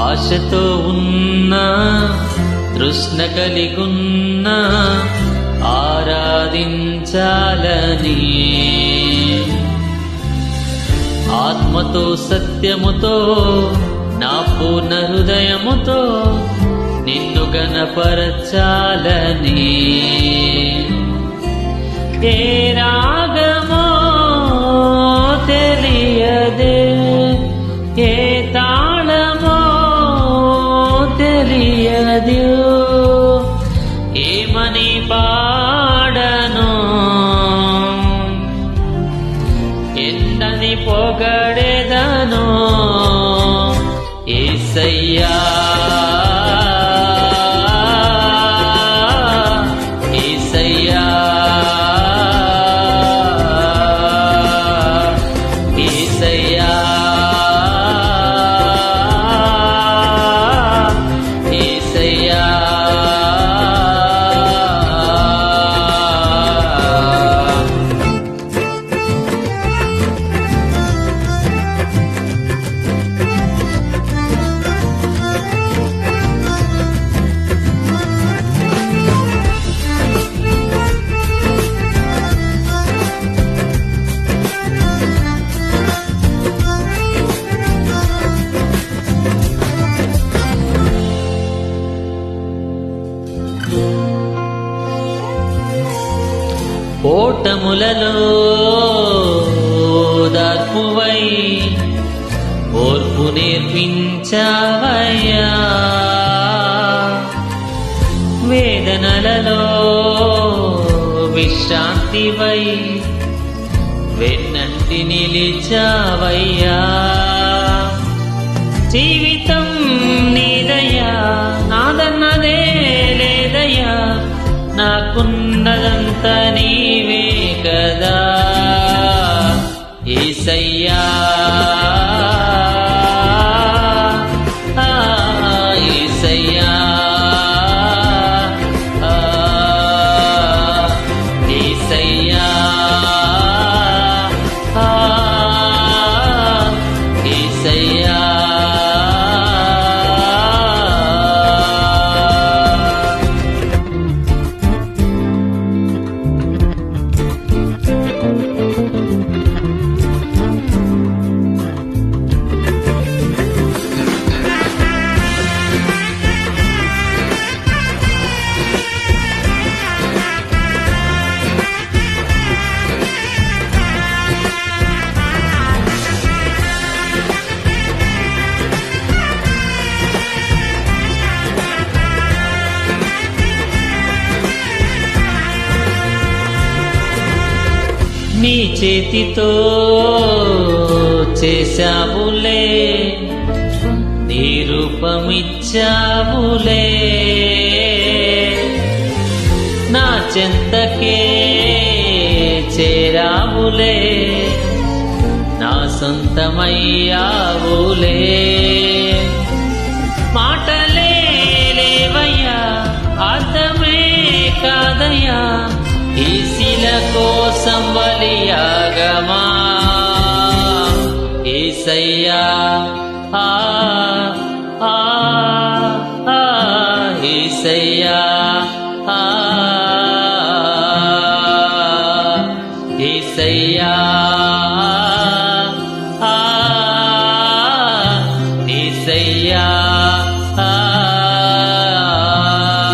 ఆశతో ఉన్నా తృష్ణ కలిగున్నా ఆరాధించాలని ఆత్మతో సత్యముతో నా పూర్ణ హృదయముతో నిన్ను గణపరచాలని ఏ రాగమో తెలియదే ఏ తాళమో తెలియదు ఏమని పాడను ఎన్నని పొగడెదను యేసయ్యా యేసయ్యా యేసయ్యా యేసయ్యా ఓటములలో ఓదార్పువై ఓర్పు నేర్పించావయ్యా వేదనలలో విశ్రాంతివై వెన్నంటి నిలిచావయ్యా జీవితం నీదయ్యా నాదన్నదే లేదయ్యా నాకున్నదంతా నీవే కదా యేసయ్యా యేసయ్యా యేసయ్యా యేసయ్యా నీ చేతితో చేశావులే నీ రూపమిచ్చావులే నా చెంతకే చేరావులే నా సొంతమయ్యావులే మాటలే లేవయ్యా అర్థమే కాదయ్యా ఈ శిల కోసం బలియాగమా యేసయ్యా యేసయ్యా యేసయ్యా యేసయ్యా